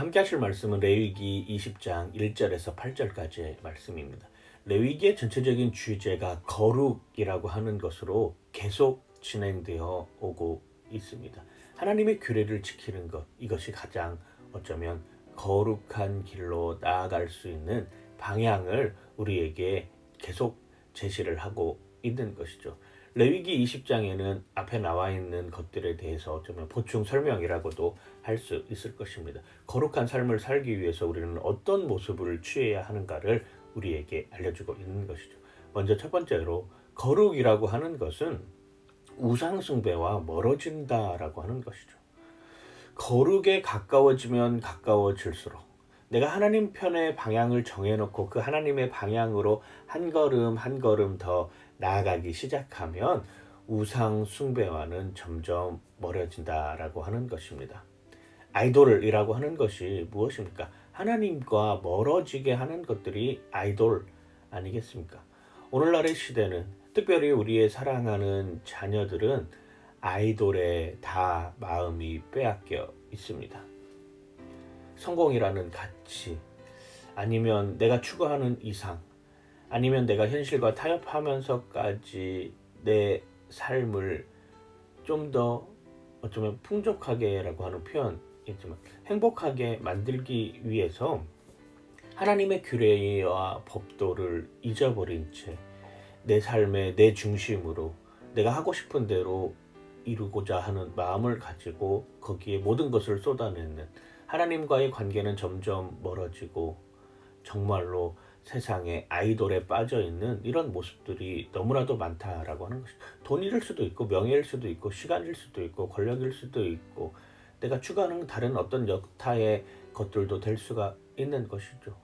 함께 하실 말씀은 레위기 20장 1절에서 8절까지의 말씀입니다. 레위기의 전체적인 주제가 거룩이라고 하는 것으로 계속 진행되어 오고 있습니다. 하나님의 규례를 지키는 것, 이것이 가장 어쩌면 거룩한 길로 나아갈 수 있는 방향을 우리에게 계속 제시를 하고 있는 것이죠. 레위기 20장에는 앞에 나와 있는 것들에 대해서 어쩌면 보충 설명이라고도 할 수 있을 것입니다. 거룩한 삶을 살기 위해서 우리는 어떤 모습을 취해야 하는가를 우리에게 알려주고 있는 것이죠. 먼저 첫 번째로 거룩이라고 하는 것은 우상 숭배와 멀어진다라고 하는 것이죠. 거룩에 가까워지면 가까워질수록 내가 하나님 편의 방향을 정해놓고 그 하나님의 방향으로 한 걸음 한 걸음 더 나아가기 시작하면 우상 숭배와는 점점 멀어진다라고 하는 것입니다. 아이돌이라고 하는 것이 무엇입니까? 하나님과 멀어지게 하는 것들이 아이돌 아니겠습니까? 오늘날의 시대는 특별히 우리의 사랑하는 자녀들은 아이돌에 다 마음이 빼앗겨 있습니다. 성공이라는 가치, 아니면 내가 추구하는 이상, 아니면 내가 현실과 타협하면서까지 내 삶을 좀 더 어쩌면 풍족하게라고 하는 표현이지만 행복하게 만들기 위해서 하나님의 규례와 법도를 잊어버린 채 내 삶의 내 중심으로 내가 하고 싶은 대로 이루고자 하는 마음을 가지고 거기에 모든 것을 쏟아내는 하나님과의 관계는 점점 멀어지고 정말로 세상에 아이돌에 빠져 있는 이런 모습들이 너무나도 많다라고 하는 것이죠. 돈일 수도 있고 명예일 수도 있고 시간일 수도 있고 권력일 수도 있고 내가 추구하는 다른 어떤 여타의 것들도 될 수가 있는 것이죠.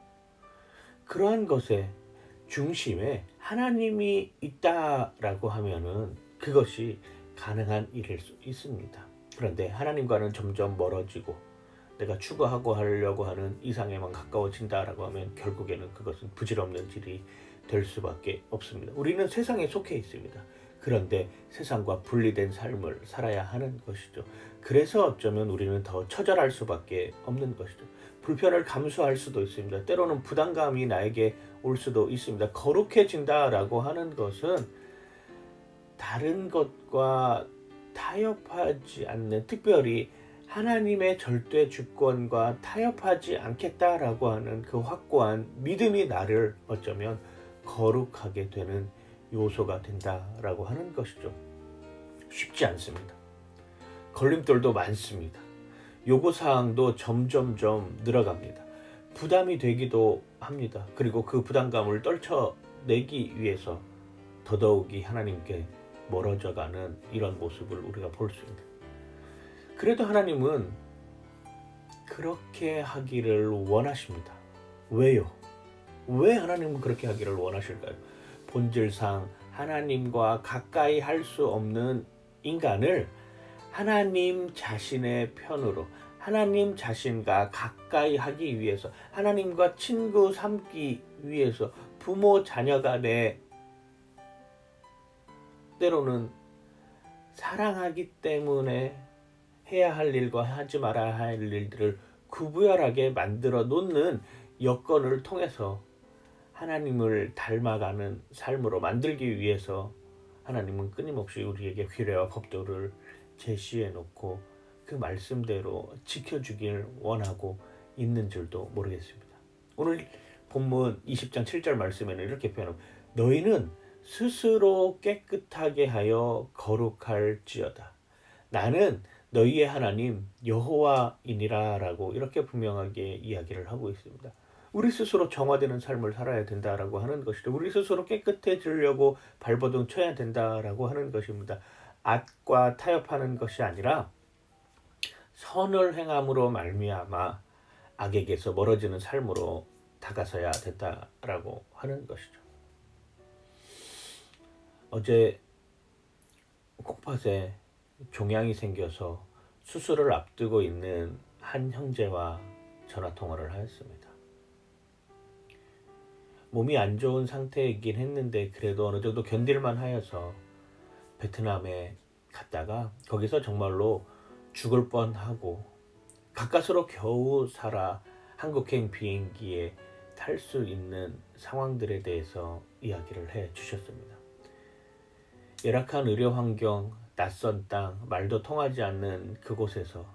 그러한 것의 중심에 하나님이 있다라고 하면은 그것이 가능한 일일 수 있습니다. 그런데 하나님과는 점점 멀어지고 내가 추구하고 하려고 하는 이상에만 가까워진다라고 하면 결국에는 그것은 부질없는 일이 될 수밖에 없습니다. 우리는 세상에 속해 있습니다. 그런데 세상과 분리된 삶을 살아야 하는 것이죠. 그래서 어쩌면 우리는 더 처절할 수밖에 없는 것이죠. 불편을 감수할 수도 있습니다. 때로는 부담감이 나에게 올 수도 있습니다. 거룩해진다라고 하는 것은 다른 것과 타협하지 않는, 특별히 하나님의 절대 주권과 타협하지 않겠다라고 하는 그 확고한 믿음이 나를 어쩌면 거룩하게 되는 요소가 된다라고 하는 것이죠. 쉽지 않습니다. 걸림돌도 많습니다. 요구사항도 점점점 늘어갑니다. 부담이 되기도 합니다. 그리고 그 부담감을 떨쳐내기 위해서 더더욱이 하나님께 멀어져가는 이런 모습을 우리가 볼 수 있습니다. 그래도 하나님은 그렇게 하기를 원하십니다. 왜요? 왜 하나님은 그렇게 하기를 원하실까요? 본질상 하나님과 가까이 할 수 없는 인간을 하나님 자신의 편으로, 하나님 자신과 가까이 하기 위해서, 하나님과 친구 삼기 위해서 부모 자녀 간에 때로는 사랑하기 때문에 해야 할 일과 하지 말아야 할 일들을 구분하게 만들어 놓는 여건을 통해서 하나님을 닮아가는 삶으로 만들기 위해서 하나님은 끊임없이 우리에게 규례와 법도를 제시해 놓고 그 말씀대로 지켜주길 원하고 있는 줄도 모르겠습니다. 오늘 본문 20장 7절 말씀에는 이렇게 표현합니다. 너희는 스스로 깨끗하게 하여 거룩할지어다. 나는 너희의 하나님 여호와이니라 라고 이렇게 분명하게 이야기를 하고 있습니다. 우리 스스로 정화되는 삶을 살아야 된다라고 하는 것이죠. 우리 스스로 깨끗해지려고 발버둥 쳐야 된다라고 하는 것입니다. 악과 타협하는 것이 아니라 선을 행함으로 말미암아 악에게서 멀어지는 삶으로 다가서야 된다라고 하는 것이죠. 어제 콩팥에 종양이 생겨서 수술을 앞두고 있는 한 형제와 전화통화를 하였습니다. 몸이 안 좋은 상태이긴 했는데 그래도 어느 정도 견딜만 하여서 베트남에 갔다가 거기서 정말로 죽을 뻔하고 가까스로 겨우 살아 한국행 비행기에 탈 수 있는 상황들에 대해서 이야기를 해 주셨습니다. 열악한 의료 환경, 낯선 땅, 말도 통하지 않는 그곳에서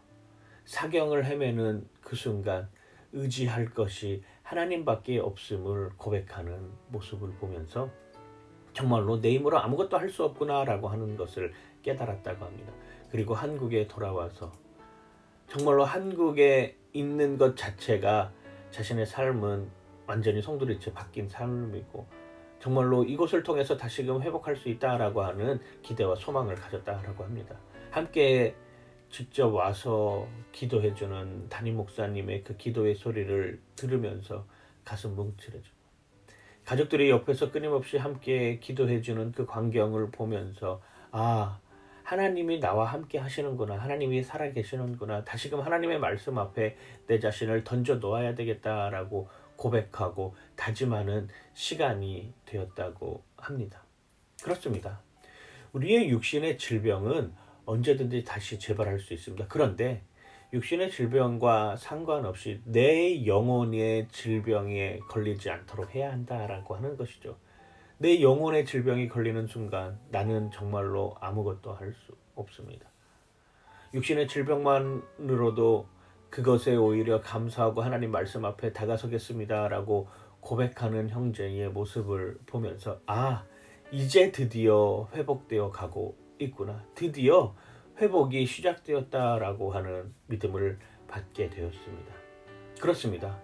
사경을 헤매는 그 순간 의지할 것이 하나님밖에 없음을 고백하는 모습을 보면서 정말로 내 힘으로 아무것도 할 수 없구나라고 하는 것을 깨달았다고 합니다. 그리고 한국에 돌아와서 정말로 한국에 있는 것 자체가 자신의 삶은 완전히 송두리째 바뀐 삶이고 정말로 이곳을 통해서 다시금 회복할 수 있다라고 하는 기대와 소망을 가졌다라고 합니다. 함께 직접 와서 기도해주는 담임 목사님의 그 기도의 소리를 들으면서 가슴 뭉클해지고 가족들이 옆에서 끊임없이 함께 기도해주는 그 광경을 보면서 하나님이 나와 함께 하시는구나. 하나님이 살아계시는구나. 다시금 하나님의 말씀 앞에 내 자신을 던져 놓아야 되겠다라고 고백하고 다짐하는 시간이 되었다고 합니다. 그렇습니다. 우리의 육신의 질병은 언제든지 다시 재발할 수 있습니다. 그런데 육신의 질병과 상관없이 내 영혼의 질병에 걸리지 않도록 해야 한다라고 하는 것이죠. 내 영혼의 질병이 걸리는 순간 나는 정말로 아무것도 할 수 없습니다. 육신의 질병만으로도 그것에 오히려 감사하고 하나님 말씀 앞에 다가서겠습니다라고 고백하는 형제의 모습을 보면서 이제 드디어 회복되어 가고 있구나. 드디어 회복이 시작되었다라고 하는 믿음을 받게 되었습니다. 그렇습니다.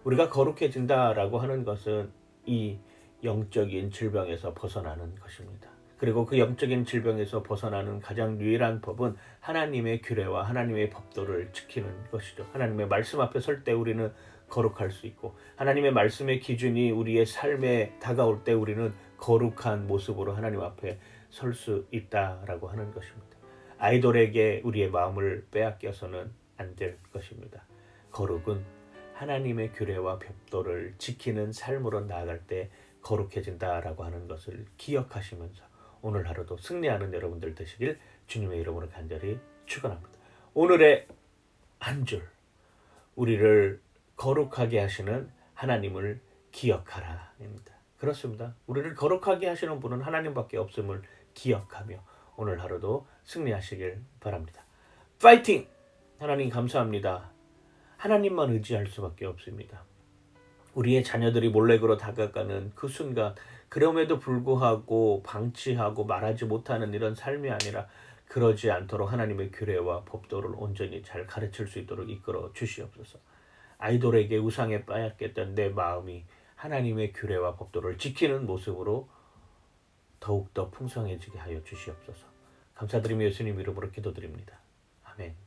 우리가 거룩해진다라고 하는 것은 이 영적인 질병에서 벗어나는 것입니다. 그리고 그 영적인 질병에서 벗어나는 가장 유일한 법은 하나님의 규례와 하나님의 법도를 지키는 것이죠. 하나님의 말씀 앞에 설 때 우리는 거룩할 수 있고 하나님의 말씀의 기준이 우리의 삶에 다가올 때 우리는 거룩한 모습으로 하나님 앞에 설 수 있다라고 하는 것입니다. 아이돌에게 우리의 마음을 빼앗겨서는 안 될 것입니다. 거룩은 하나님의 규례와 법도를 지키는 삶으로 나아갈 때 거룩해진다라고 하는 것을 기억하시면서 오늘 하루도 승리하는 여러분들 되시길 주님의 이름으로 간절히 축원합니다. 오늘의 한 줄, 우리를 거룩하게 하시는 하나님을 기억하라입니다. 그렇습니다. 우리를 거룩하게 하시는 분은 하나님밖에 없음을 기억하며 오늘 하루도 승리하시길 바랍니다. 파이팅! 하나님 감사합니다. 하나님만 의지할 수밖에 없습니다. 우리의 자녀들이 몰래그로 다가가는 그 순간 그럼에도 불구하고 방치하고 말하지 못하는 이런 삶이 아니라 그러지 않도록 하나님의 규례와 법도를 온전히 잘 가르칠 수 있도록 이끌어 주시옵소서. 아이돌에게 우상에 빠였겠던 내 마음이 하나님의 규례와 법도를 지키는 모습으로 더욱더 풍성해지게 하여 주시옵소서. 감사드리며 예수님 이름으로 기도드립니다. 아멘.